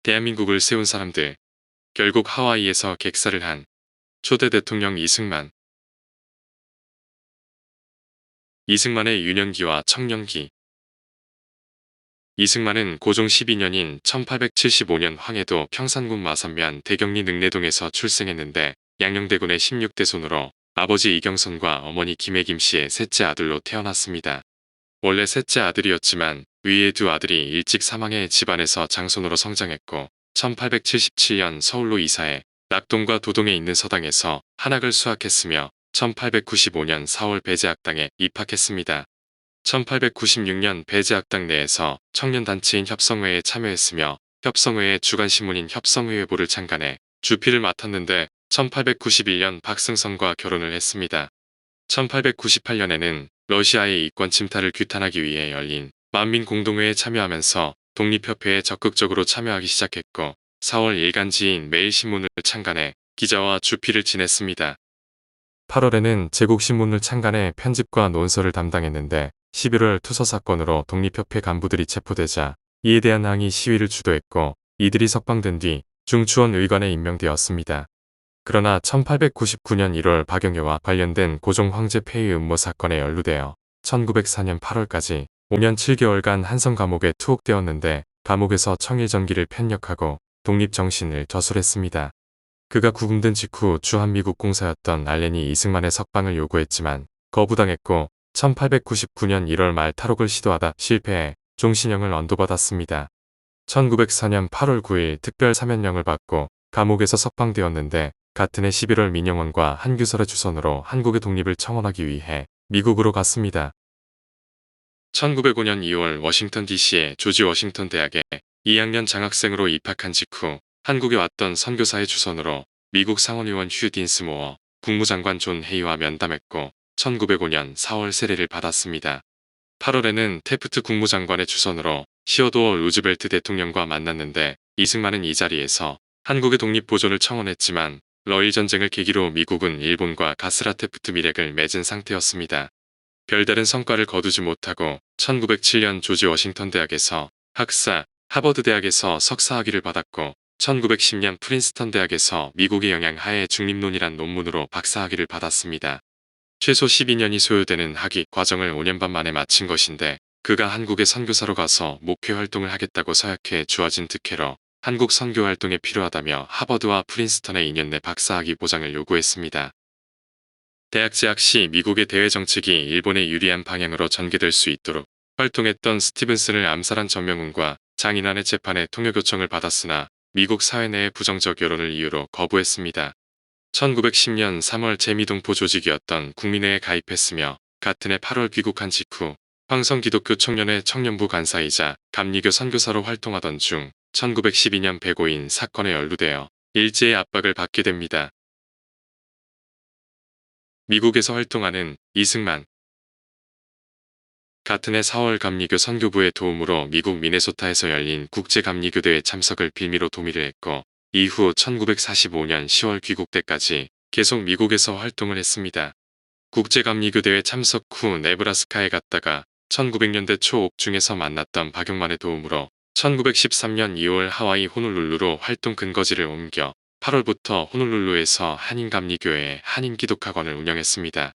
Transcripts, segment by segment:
대한민국을 세운 사람들. 결국 하와이에서 객사를 한 초대 대통령 이승만. 이승만의 유년기와 청년기. 이승만은 고종 12년인 1875년 황해도 평산군 마산면 대경리 능내동에서 출생했는데 양녕대군의 16대 손으로 아버지 이경선과 어머니 김혜김 씨의 셋째 아들로 태어났습니다. 원래 셋째 아들이었지만 위의 두 아들이 일찍 사망해 집안에서 장손으로 성장했고 1877년 서울로 이사해 낙동과 도동에 있는 서당에서 한학을 수학했으며 1895년 4월 배제학당에 입학했습니다. 1896년 배제학당 내에서 청년단체인 협성회에 참여했으며 협성회의 주간신문인 협성회보를 창간해 주필을 맡았는데 1891년 박승선과 결혼을 했습니다. 1898년에는 러시아의 이권 침탈을 규탄하기 위해 열린 만민공동회에 참여하면서 독립협회에 적극적으로 참여하기 시작했고 4월 일간지인 매일신문을 창간해 기자와 주필을 지냈습니다. 8월에는 제국신문을 창간해 편집과 논설을 담당했는데 11월 투서 사건으로 독립협회 간부들이 체포되자 이에 대한 항의 시위를 주도했고 이들이 석방된 뒤 중추원 의관에 임명되었습니다. 그러나 1899년 1월 박영효와 관련된 고종 황제 폐위 음모 사건에 연루되어 1904년 8월까지 5년 7개월간 한성 감옥에 투옥되었는데 감옥에서 청일전기를 편력하고 독립정신을 저술했습니다. 그가 구금된 직후 주한미국 공사였던 알렌이 이승만의 석방을 요구했지만 거부당했고 1899년 1월 말 탈옥을 시도하다 실패해 종신형을 언도받았습니다. 1904년 8월 9일 특별 사면령을 받고 감옥에서 석방되었는데 같은 해 11월 민영원과 한규설의 주선으로 한국의 독립을 청원하기 위해 미국으로 갔습니다. 1905년 2월 워싱턴 DC의 조지 워싱턴 대학에 2학년 장학생으로 입학한 직후 한국에 왔던 선교사의 주선으로 미국 상원의원 휴 딘스모어, 국무장관 존 헤이와 면담했고 1905년 4월 세례를 받았습니다. 8월에는 태프트 국무장관의 주선으로 시어도어 루즈벨트 대통령과 만났는데 이승만은 이 자리에서 한국의 독립 보존을 청원했지만 러일 전쟁을 계기로 미국은 일본과 가스라 테프트 밀약을 맺은 상태였습니다. 별다른 성과를 거두지 못하고 1907년 조지 워싱턴 대학에서 학사, 하버드 대학에서 석사학위를 받았고 1910년 프린스턴 대학에서 미국의 영향 하에 중립론이란 논문으로 박사학위를 받았습니다. 최소 12년이 소요되는 학위 과정을 5년 반 만에 마친 것인데 그가 한국에 선교사로 가서 목회 활동을 하겠다고 서약해 주어진 특혜로 한국 선교 활동에 필요하다며 하버드와 프린스턴의 2년 내 박사학위 보장을 요구했습니다. 대학 재학 시 미국의 대외 정책이 일본에 유리한 방향으로 전개될 수 있도록 활동했던 스티븐슨을 암살한 전명훈과 장인환의 재판에 통역 요청을 받았으나 미국 사회 내의 부정적 여론을 이유로 거부했습니다. 1910년 3월 재미동포 조직이었던 국민회에 가입했으며 같은 해 8월 귀국한 직후 황성기독교 청년회 청년부 간사이자 감리교 선교사로 활동하던 중 1912년 백오인 사건에 연루되어 일제의 압박을 받게 됩니다. 미국에서 활동하는 이승만. 같은 해 4월 감리교 선교부의 도움으로 미국 미네소타에서 열린 국제감리교대회 참석을 빌미로 도미를 했고 이후 1945년 10월 귀국 때까지 계속 미국에서 활동을 했습니다. 국제감리교대회 참석 후 네브라스카에 갔다가 1900년대 초 옥중에서 만났던 박용만의 도움으로 1913년 2월 하와이 호놀룰루로 활동 근거지를 옮겨 8월부터 호놀룰루에서 한인감리교회의 한인기독학원을 운영했습니다.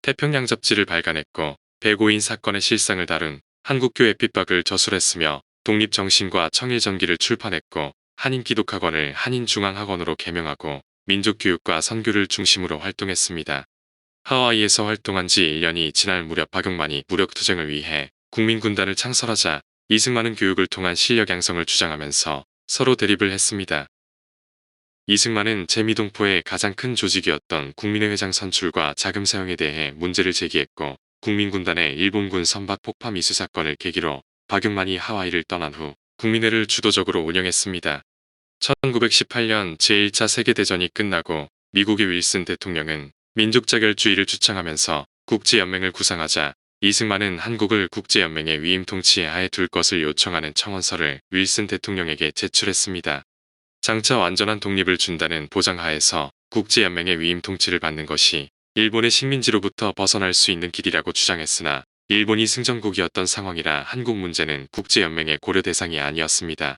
태평양 잡지를 발간했고 105인 사건의 실상을 다룬 한국교 에피박을 저술했으며 독립정신과 청일전기를 출판했고 한인기독학원을 한인중앙학원으로 개명하고 민족교육과 선교를 중심으로 활동했습니다. 하와이에서 활동한 지 1년이 지날 무렵 박용만이 무력투쟁을 위해 국민군단을 창설하자 이승만은 교육을 통한 실력 양성을 주장하면서 서로 대립을 했습니다. 이승만은 재미동포의 가장 큰 조직이었던 국민회 회장 선출과 자금 사용에 대해 문제를 제기했고 국민군단의 일본군 선박 폭파 미수 사건을 계기로 박용만이 하와이를 떠난 후 국민회를 주도적으로 운영했습니다. 1918년 제1차 세계대전이 끝나고 미국의 윌슨 대통령은 민족자결주의를 주창하면서 국제연맹을 구상하자 이승만은 한국을 국제연맹의 위임 통치 하에 둘 것을 요청하는 청원서를 윌슨 대통령에게 제출했습니다. 장차 완전한 독립을 준다는 보장하에서 국제연맹의 위임 통치를 받는 것이 일본의 식민지로부터 벗어날 수 있는 길이라고 주장했으나 일본이 승전국이었던 상황이라 한국 문제는 국제연맹의 고려 대상이 아니었습니다.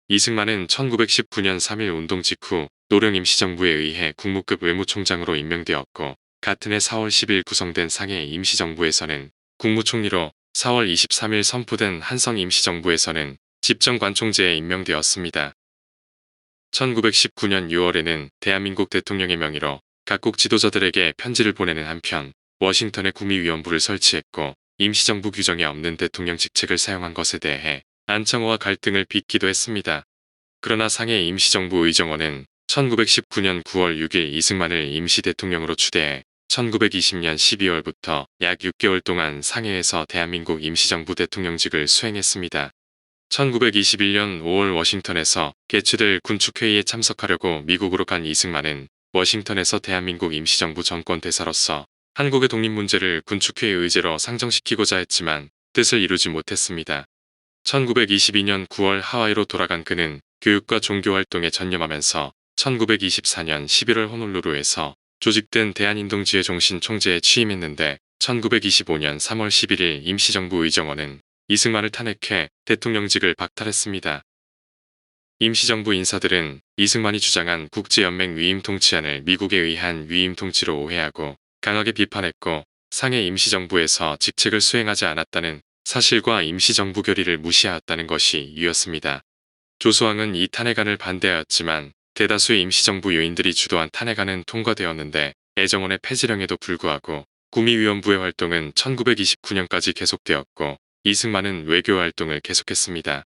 이승만은 1919년 3.1 운동 직후 노령 임시정부에 의해 국무급 외무총장으로 임명되었고 같은 해 4월 10일 구성된 상해 임시정부에서는 국무총리로 4월 23일 선포된 한성 임시정부에서는 집정관총재에 임명되었습니다. 1919년 6월에는 대한민국 대통령의 명의로 각국 지도자들에게 편지를 보내는 한편 워싱턴에 구미위원부를 설치했고 임시정부 규정에 없는 대통령 직책을 사용한 것에 대해 안청호와 갈등을 빚기도 했습니다. 그러나 상해 임시정부 의정원은 1919년 9월 6일 이승만을 임시대통령으로 추대해 1920년 12월부터 약 6개월 동안 상해에서 대한민국 임시정부 대통령직을 수행했습니다. 1921년 5월 워싱턴에서 개최될 군축회의에 참석하려고 미국으로 간 이승만은 워싱턴에서 대한민국 임시정부 정권 대사로서 한국의 독립 문제를 군축회의 의제로 상정시키고자 했지만 뜻을 이루지 못했습니다. 1922년 9월 하와이로 돌아간 그는 교육과 종교활동에 전념하면서 1924년 11월 호놀루루에서 조직된 대한인동지회 종신 총재에 취임했는데 1925년 3월 11일 임시정부 의정원은 이승만을 탄핵해 대통령직을 박탈했습니다. 임시정부 인사들은 이승만이 주장한 국제연맹 위임 통치안을 미국에 의한 위임 통치로 오해하고 강하게 비판했고 상해 임시정부에서 직책을 수행하지 않았다는 사실과 임시정부 결의를 무시하였다는 것이 이유였습니다. 조소왕은 이 탄핵안을 반대하였지만 대다수의 임시정부 요인들이 주도한 탄핵안은 통과되었는데 애정원의 폐지령에도 불구하고 구미위원부의 활동은 1929년까지 계속되었고 이승만은 외교활동을 계속했습니다.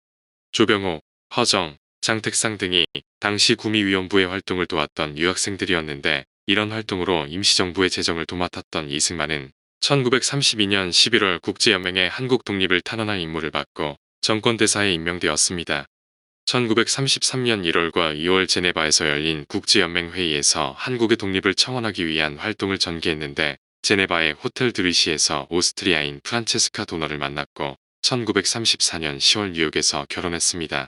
조병호, 허정, 장택상 등이 당시 구미위원부의 활동을 도왔던 유학생들이었는데 이런 활동으로 임시정부의 재정을 도맡았던 이승만은 1932년 11월 국제연맹의 한국 독립을 탄원할 임무를 받고 정권대사에 임명되었습니다. 1933년 1월과 2월 제네바에서 열린 국제연맹 회의에서 한국의 독립을 청원하기 위한 활동을 전개했는데 제네바의 호텔 드리시에서 오스트리아인 프란체스카 도너를 만났고 1934년 10월 뉴욕에서 결혼했습니다.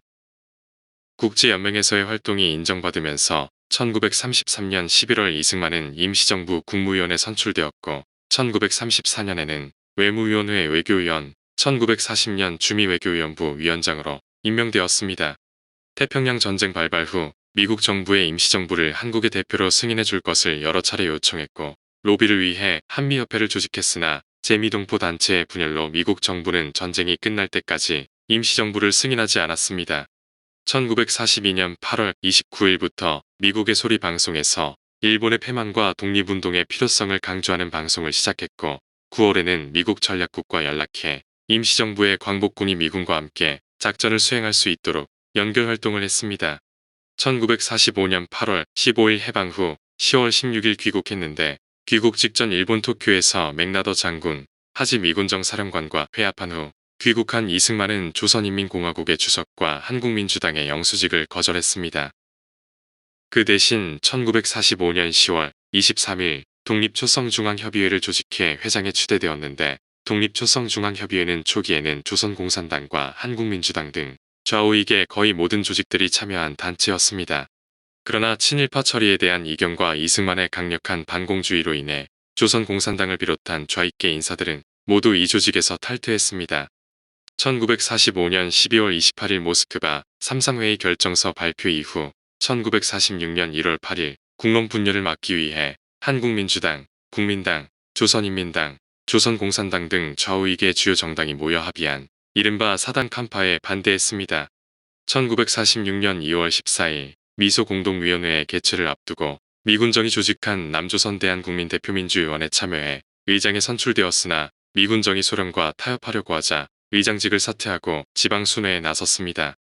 국제연맹에서의 활동이 인정받으면서 1933년 11월 이승만은 임시정부 국무위원에 선출되었고 1934년에는 외무위원회 외교위원, 1940년 주미외교위원부 위원장으로 임명되었습니다. 태평양 전쟁 발발 후 미국 정부의 임시정부를 한국의 대표로 승인해 줄 것을 여러 차례 요청했고 로비를 위해 한미협회를 조직했으나 재미동포 단체의 분열로 미국 정부는 전쟁이 끝날 때까지 임시정부를 승인하지 않았습니다. 1942년 8월 29일부터 미국의 소리 방송에서 일본의 패망과 독립운동의 필요성을 강조하는 방송을 시작했고 9월에는 미국 전략국과 연락해 임시정부의 광복군이 미군과 함께 작전을 수행할 수 있도록 연결활동을 했습니다. 1945년 8월 15일 해방 후 10월 16일 귀국했는데 귀국 직전 일본 도쿄에서 맥나더 장군, 하지 미군정 사령관과 회합한 후 귀국한 이승만은 조선인민공화국의 주석과 한국민주당의 영수직을 거절했습니다. 그 대신 1945년 10월 23일 독립초성중앙협의회를 조직해 회장에 추대되었는데 독립초성중앙협의회는 초기에는 조선공산당과 한국민주당 등 좌우익의 거의 모든 조직들이 참여한 단체였습니다. 그러나 친일파 처리에 대한 이견과 이승만의 강력한 반공주의로 인해 조선공산당을 비롯한 좌익계 인사들은 모두 이 조직에서 탈퇴했습니다. 1945년 12월 28일 모스크바 삼상회의 결정서 발표 이후 1946년 1월 8일 국론 분열을 막기 위해 한국민주당, 국민당, 조선인민당, 조선공산당 등 좌우익의 주요 정당이 모여 합의한 이른바 사당 칸파에 반대했습니다. 1946년 2월 14일 미소공동위원회의 개최를 앞두고 미군정이 조직한 남조선 대한국민대표민주의원에 참여해 의장에 선출되었으나 미군정이 소련과 타협하려고 하자 의장직을 사퇴하고 지방순회에 나섰습니다.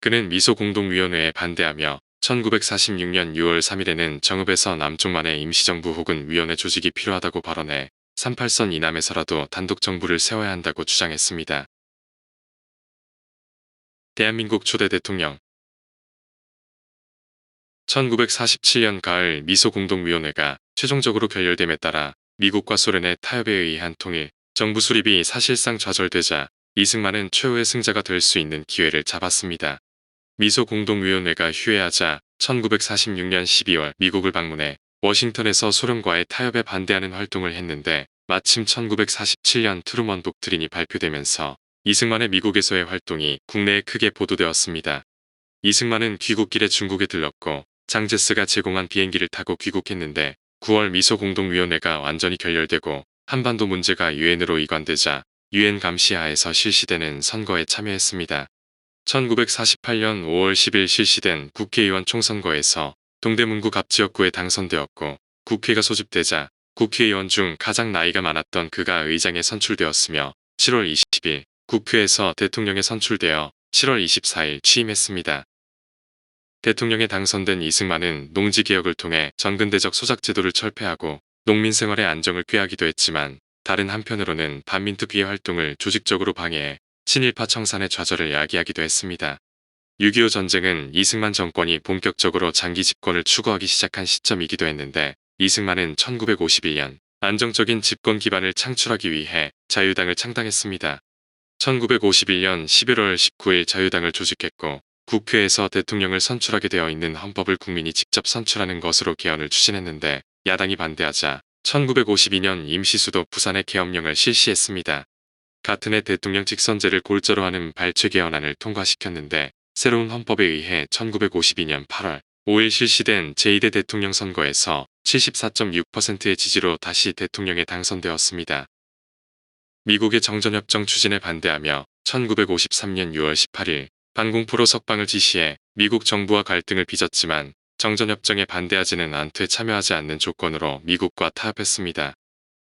그는 미소공동위원회에 반대하며 1946년 6월 3일에는 정읍에서 남쪽만의 임시정부 혹은 위원회 조직이 필요하다고 발언해 38선 이남에서라도 단독정부를 세워야 한다고 주장했습니다. 대한민국 초대 대통령 1947년 가을 미소공동위원회가 최종적으로 결렬됨에 따라 미국과 소련의 타협에 의한 통일, 정부 수립이 사실상 좌절되자 이승만은 최후의 승자가 될 수 있는 기회를 잡았습니다. 미소공동위원회가 휴회하자 1946년 12월 미국을 방문해 워싱턴에서 소련과의 타협에 반대하는 활동을 했는데 마침 1947년 트루먼 독트린이 발표되면서 이승만의 미국에서의 활동이 국내에 크게 보도되었습니다. 이승만은 귀국길에 중국에 들렀고 장제스가 제공한 비행기를 타고 귀국했는데 9월 미소공동위원회가 완전히 결렬되고 한반도 문제가 유엔으로 이관되자 유엔 감시하에서 실시되는 선거에 참여했습니다. 1948년 5월 10일 실시된 국회의원 총선거에서 동대문구 갑지역구에 당선되었고 국회가 소집되자 국회의원 중 가장 나이가 많았던 그가 의장에 선출되었으며 7월 20일 국회에서 대통령에 선출되어 7월 24일 취임했습니다. 대통령에 당선된 이승만은 농지개혁을 통해 전근대적 소작제도를 철폐하고 농민 생활의 안정을 꾀하기도 했지만 다른 한편으로는 반민특위의 활동을 조직적으로 방해해 친일파 청산의 좌절을 야기하기도 했습니다. 6.25 전쟁은 이승만 정권이 본격적으로 장기 집권을 추구하기 시작한 시점이기도 했는데 이승만은 1951년 안정적인 집권 기반을 창출하기 위해 자유당을 창당했습니다. 1951년 11월 19일 자유당을 조직했고 국회에서 대통령을 선출하게 되어 있는 헌법을 국민이 직접 선출하는 것으로 개헌을 추진했는데 야당이 반대하자 1952년 임시수도 부산의 계엄령을 실시했습니다. 같은 해 대통령 직선제를 골자로 하는 발췌 개헌안을 통과시켰는데 새로운 헌법에 의해 1952년 8월 5일 실시된 제2대 대통령 선거에서 74.6%의 지지로 다시 대통령에 당선되었습니다. 미국의 정전협정 추진에 반대하며 1953년 6월 18일 반공포로 석방을 지시해 미국 정부와 갈등을 빚었지만 정전협정에 반대하지는 않되 참여하지 않는 조건으로 미국과 타협했습니다.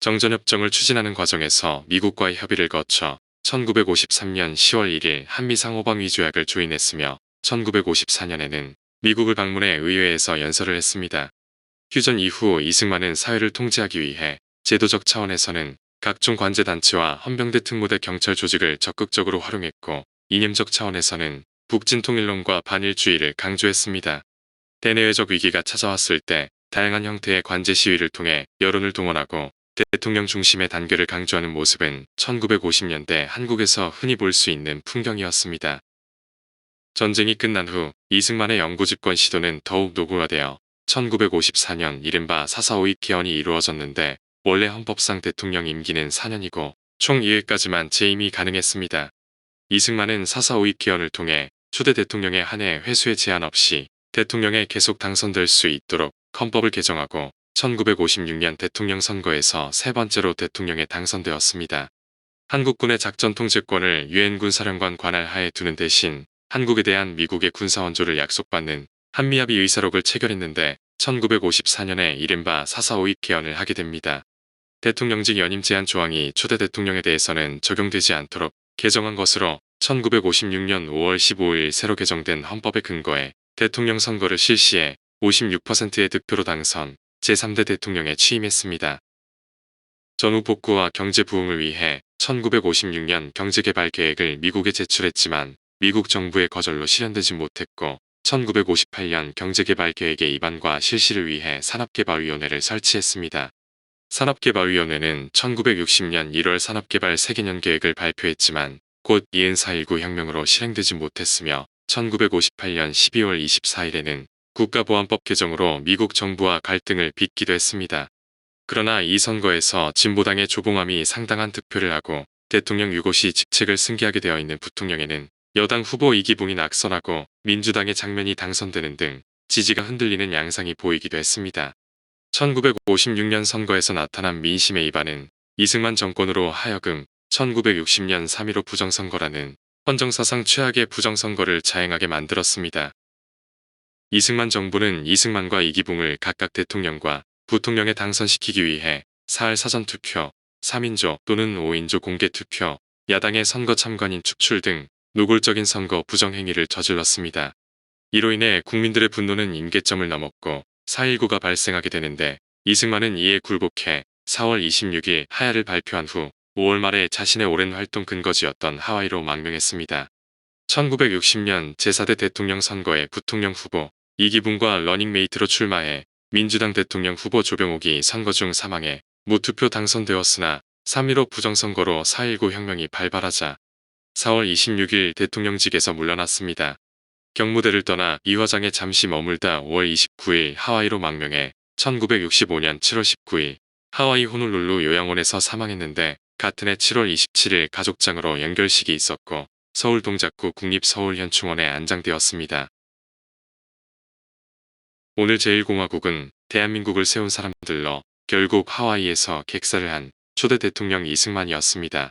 정전협정을 추진하는 과정에서 미국과의 협의를 거쳐 1953년 10월 1일 한미상호방위 조약을 조인했으며 1954년에는 미국을 방문해 의회에서 연설을 했습니다. 휴전 이후 이승만은 사회를 통제하기 위해 제도적 차원에서는 각종 관제단체와 헌병대 특무대 경찰 조직을 적극적으로 활용했고 이념적 차원에서는 북진통일론과 반일주의를 강조했습니다. 대내외적 위기가 찾아왔을 때 다양한 형태의 관제 시위를 통해 여론을 동원하고 대통령 중심의 단결을 강조하는 모습은 1950년대 한국에서 흔히 볼 수 있는 풍경이었습니다. 전쟁이 끝난 후 이승만의 영구 집권 시도는 더욱 노골화되어 1954년 이른바 4.4.5.2 개헌이 이루어졌는데 원래 헌법상 대통령 임기는 4년이고 총 2회까지만 재임이 가능했습니다. 이승만은 4.4.5.2 개헌을 통해 초대 대통령에 한해 회수의 제한 없이 대통령에 계속 당선될 수 있도록 헌법을 개정하고 1956년 대통령 선거에서 세 번째로 대통령에 당선되었습니다. 한국군의 작전 통제권을 유엔군 사령관 관할 하에 두는 대신 한국에 대한 미국의 군사원조를 약속받는 한미합의 의사록을 체결했는데 1954년에 이른바 4.4.5.2 개헌을 하게 됩니다. 대통령직 연임 제한 조항이 초대 대통령에 대해서는 적용되지 않도록 개정한 것으로 1956년 5월 15일 새로 개정된 헌법에 근거해 대통령 선거를 실시해 56%의 득표로 당선, 제3대 대통령에 취임했습니다. 전후 복구와 경제 부흥을 위해 1956년 경제개발 계획을 미국에 제출했지만 미국 정부의 거절로 실현되지 못했고 1958년 경제개발 계획의 입안과 실시를 위해 산업개발위원회를 설치했습니다. 산업개발위원회는 1960년 1월 산업개발 3개년 계획을 발표했지만 곧 이은 4.19 혁명으로 실행되지 못했으며 1958년 12월 24일에는 국가보안법 개정으로 미국 정부와 갈등을 빚기도 했습니다. 그러나 이 선거에서 진보당의 조봉암이 상당한 득표를 하고 대통령 유고시 직책을 승계하게 되어 있는 부통령에는 여당 후보 이기붕이 낙선하고 민주당의 장면이 당선되는 등 지지가 흔들리는 양상이 보이기도 했습니다. 1956년 선거에서 나타난 민심의 이반은 이승만 정권으로 하여금 1960년 3.15 부정선거라는 헌정사상 최악의 부정선거를 자행하게 만들었습니다. 이승만 정부는 이승만과 이기붕을 각각 대통령과 부통령에 당선시키기 위해 사흘 사전투표, 3인조 또는 5인조 공개투표, 야당의 선거 참관인 축출 등 노골적인 선거 부정행위를 저질렀습니다. 이로 인해 국민들의 분노는 임계점을 넘었고 4.19가 발생하게 되는데 이승만은 이에 굴복해 4월 26일 하야를 발표한 후 5월 말에 자신의 오랜 활동 근거지였던 하와이로 망명했습니다. 1960년 제4대 대통령 선거에 부통령 후보 이기붕과 러닝메이트로 출마해 민주당 대통령 후보 조병옥이 선거 중 사망해 무투표 당선되었으나 3.15 부정선거로 4.19 혁명이 발발하자 4월 26일 대통령직에서 물러났습니다. 경무대를 떠나 이화장에 잠시 머물다 5월 29일 하와이로 망명해 1965년 7월 19일 하와이 호놀룰루 요양원에서 사망했는데 같은 해 7월 27일 가족장으로 연결식이 있었고 서울 동작구 국립서울현충원에 안장되었습니다. 오늘 제1공화국은 대한민국을 세운 사람들로 결국 하와이에서 객사를 한 초대 대통령 이승만이었습니다.